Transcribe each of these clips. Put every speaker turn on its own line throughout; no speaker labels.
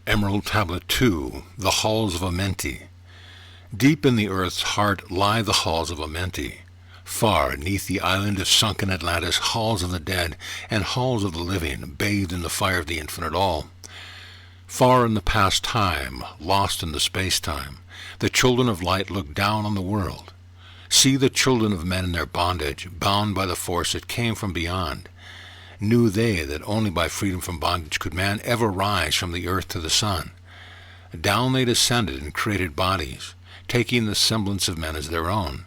Emerald Tablet 2, The Halls of Amenti. Deep in the earth's heart lie the halls of Amenti. Far neath the island of sunken Atlantis, halls of the dead and halls of the living, bathed in the fire of the infinite all. Far in the past time, lost in the space-time, the children of light look down on the world. See the children of men in their bondage, bound by the force that came from beyond. Knew they that only by freedom from bondage could man ever rise from the earth to the sun. Down they descended and created bodies, taking the semblance of men as their own.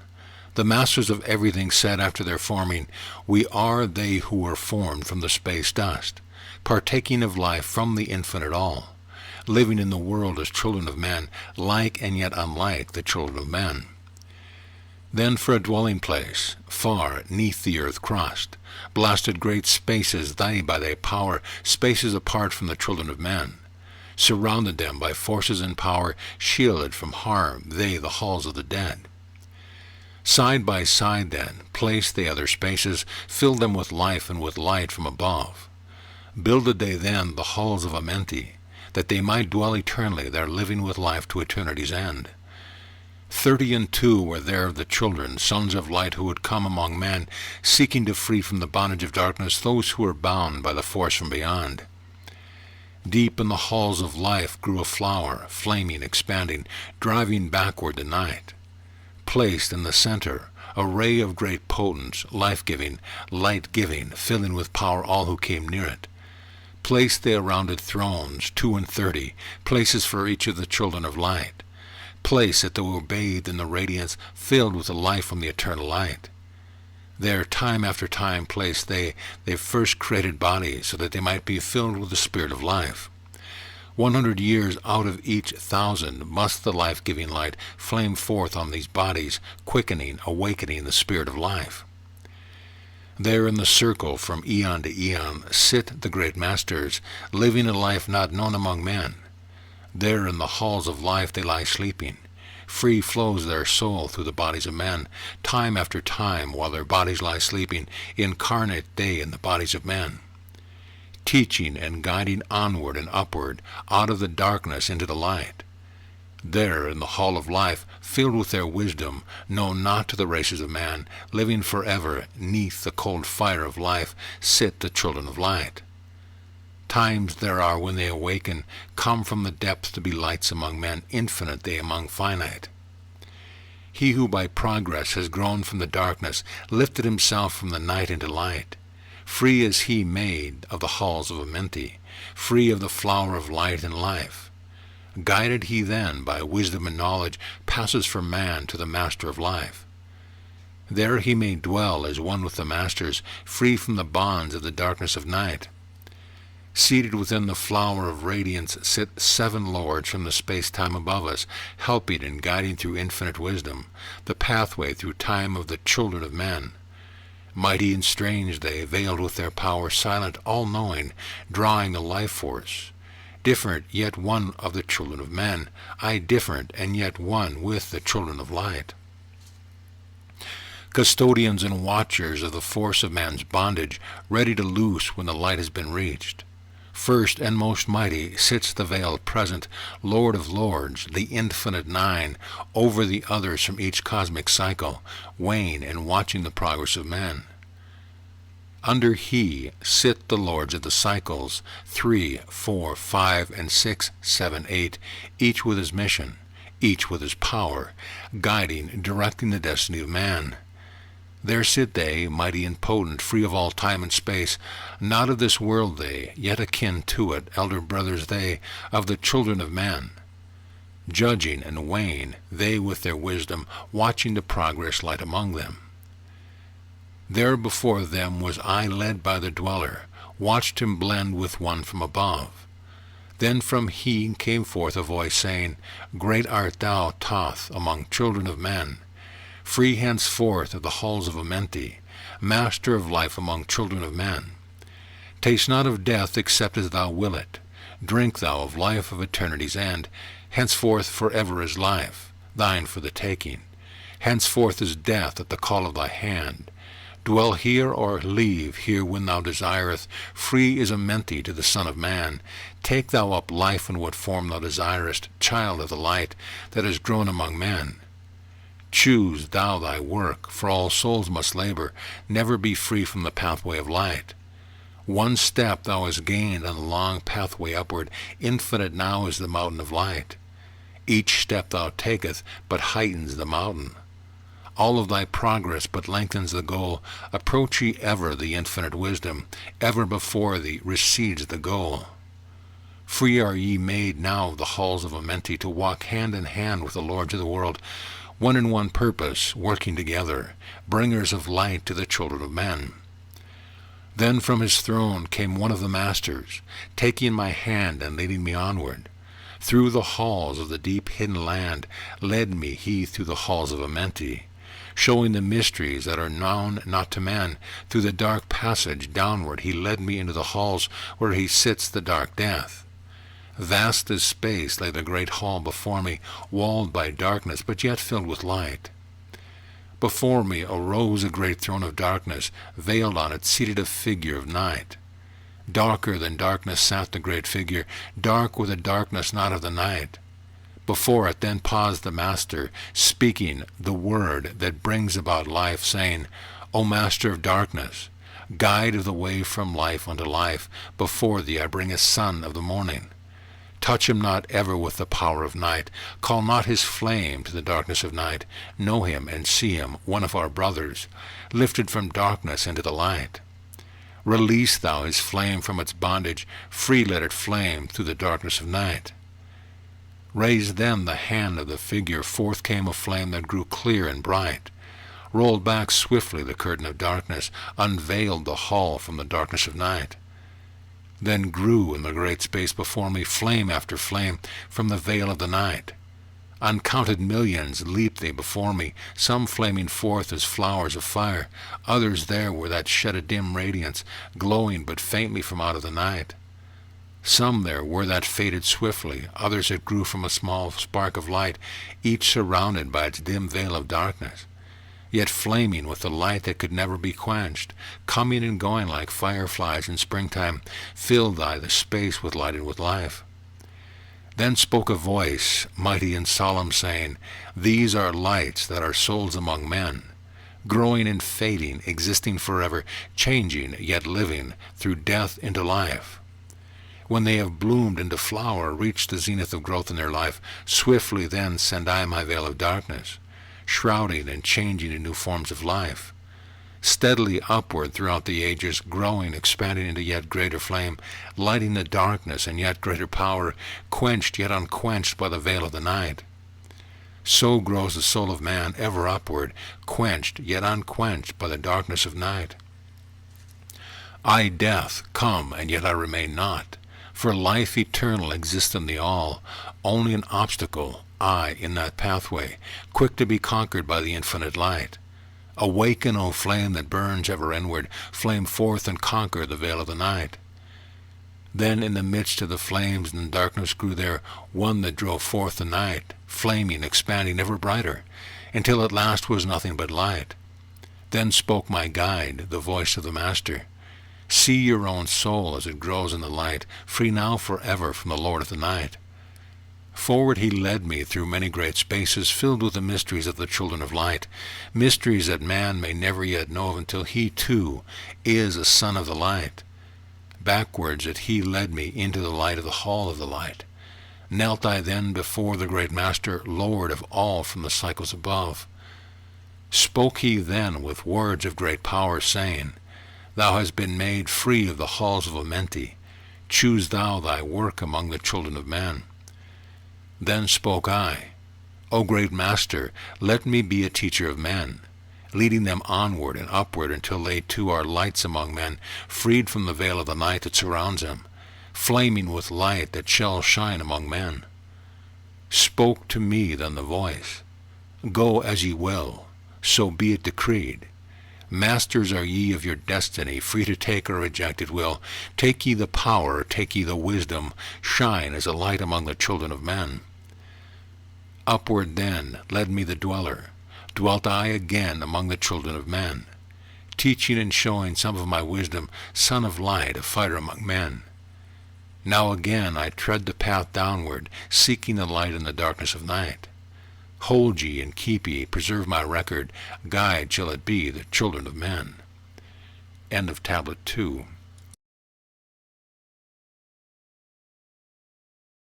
The masters of everything said after their forming, "We are they who were formed from the space dust, partaking of life from the infinite all, living in the world as children of men, like and yet unlike the children of men." Then for a dwelling place, far neath the earth crust, blasted great spaces they by their power, spaces apart from the children of men. Surrounded them by forces and power, shielded from harm they the halls of the dead. Side by side then, placed they other spaces, filled them with life and with light from above. Builded they then the halls of Amenti, that they might dwell eternally there, living with life to eternity's end. 32 were there of the children, sons of light, who would come among men, seeking to free from the bondage of darkness those who were bound by the force from beyond. Deep in the halls of life grew a flower, flaming, expanding, driving backward the night. Placed in the center, a ray of great potence, life-giving, light-giving, filling with power all who came near it. Placed they around it thrones, 32, places for each of the children of light. Place that they were bathed in the radiance, filled with the life from the eternal light. There, time after time, placed they first created bodies, so that they might be filled with the spirit of life. 100 years out of each 1,000 must the life-giving light flame forth on these bodies, quickening, awakening the spirit of life. There in the circle from eon to eon sit the great masters, living a life not known among men. There in the halls of life they lie sleeping. Free flows their soul through the bodies of men, time after time, while their bodies lie sleeping, incarnate they in the bodies of men. Teaching and guiding onward and upward, out of the darkness into the light. There in the hall of life, filled with their wisdom, known not to the races of man, living forever neath the cold fire of life, sit the children of light. Times there are when they awaken, come from the depths to be lights among men, infinite they among finite. He who by progress has grown from the darkness, lifted himself from the night into light. Free is he made of the halls of Amenti, free of the flower of light and life. Guided he then by wisdom and knowledge, passes from man to the master of life. There he may dwell as one with the masters, free from the bonds of the darkness of night. Seated within the flower of radiance sit 7 lords from the space-time above us, helping and guiding through infinite wisdom, the pathway through time of the children of men. Mighty and strange they, veiled with their power, silent, all-knowing, drawing the life force. Different, yet one of the children of men, aye different, and yet one with the children of light. Custodians and watchers of the force of man's bondage, ready to loose when the light has been reached. First and most mighty sits the veiled present, Lord of lords, the infinite 9, over the others from each cosmic cycle, weighing and watching the progress of men. Under he sit the lords of the cycles, 3, 4, 5, and 6, 7, 8, each with his mission, each with his power, guiding, directing the destiny of man. There sit they, mighty and potent, free of all time and space, not of this world they, yet akin to it, elder brothers they, of the children of men. Judging and weighing, they with their wisdom, watching the progress light among them. There before them was I led by the dweller, watched him blend with one from above. Then from he came forth a voice saying, Great art thou, Thoth, among children of men. Free henceforth of the halls of Amenti, master of life among children of men. Taste not of death except as thou will it. Drink thou of life of eternity's end. Henceforth forever is life, thine for the taking. Henceforth is death at the call of thy hand. Dwell here or leave here when thou desireth. Free is Amenti to the Son of Man. Take thou up life in what form thou desirest, child of the light that is grown among men. Choose thou thy work, for all souls must labor, never be free from the pathway of light. One step thou hast gained on the long pathway upward, infinite now is the mountain of light. Each step thou taketh but heightens the mountain. All of thy progress but lengthens the goal. Approach ye ever the infinite wisdom, ever before thee recedes the goal. Free are ye made now of the halls of Amenti, to walk hand in hand with the Lords of the world, one in one purpose, working together, bringers of light to the children of men. Then from his throne came one of the masters, taking my hand and leading me onward. Through the halls of the deep hidden land led me he through the halls of Amenti, showing the mysteries that are known not to man. Through the dark passage downward he led me into the halls where he sits the dark death. Vast as space lay the great hall before me, walled by darkness, but yet filled with light. Before me arose a great throne of darkness, veiled on it seated a figure of night. Darker than darkness sat the great figure, dark with a darkness not of the night. Before it then paused the Master, speaking the word that brings about life, saying, O Master of darkness, guide of the way from life unto life, before thee I bring a son of the morning. Touch him not ever with the power of night. Call not his flame to the darkness of night. Know him and see him, one of our brothers, lifted from darkness into the light. Release thou his flame from its bondage, free let it flame through the darkness of night. Raised then the hand of the figure, forth came a flame that grew clear and bright, rolled back swiftly the curtain of darkness, unveiled the hall from the darkness of night. Then grew in the great space before me flame after flame from the veil of the night. Uncounted millions leaped they before me, some flaming forth as flowers of fire, others there were that shed a dim radiance, glowing but faintly from out of the night. Some there were that faded swiftly, others that grew from a small spark of light, each surrounded by its dim veil of darkness, yet flaming with the light that could never be quenched, coming and going like fireflies in springtime, filled thy the space with light and with life. Then spoke a voice, mighty and solemn, saying, These are lights that are souls among men, growing and fading, existing forever, changing yet living, through death into life. When they have bloomed into flower, reached the zenith of growth in their life, swiftly then send I my veil of darkness, shrouding and changing in new forms of life. Steadily upward throughout the ages, growing, expanding into yet greater flame, lighting the darkness and yet greater power, quenched yet unquenched by the veil of the night. So grows the soul of man ever upward, quenched yet unquenched by the darkness of night. I, death, come, and yet I remain not, for life eternal exists in the all, only an obstacle, I, in that pathway, quick to be conquered by the infinite light. Awaken, O flame that burns ever inward, flame forth and conquer the veil of the night. Then in the midst of the flames and the darkness grew there one that drove forth the night, flaming, expanding ever brighter, until at last was nothing but light. Then spoke my guide, the voice of the Master. See your own soul as it grows in the light, free now forever from the Lord of the night. Forward he led me through many great spaces, filled with the mysteries of the children of light, mysteries that man may never yet know of until he, too, is a son of the light. Backwards it he led me into the light of the hall of the light. Knelt I then before the great Master, Lord of all from the cycles above. Spoke he then with words of great power, saying, Thou hast been made free of the halls of Amenti. Choose thou thy work among the children of men. Then spoke I, O great Master, let me be a teacher of men, leading them onward and upward until they too are lights among men, freed from the veil of the night that surrounds them, flaming with light that shall shine among men. Spoke to me then the voice, Go as ye will, so be it decreed. Masters are ye of your destiny, free to take or reject at will. Take ye the power, take ye the wisdom, shine as a light among the children of men. Upward then led me the dweller, dwelt I again among the children of men. teaching and showing some of my wisdom, son of light, a fighter among men. Now again I tread the path downward, seeking the light in the darkness of night. Hold ye and keep ye, preserve my record, guide shall it be the children of men. End of Tablet 2.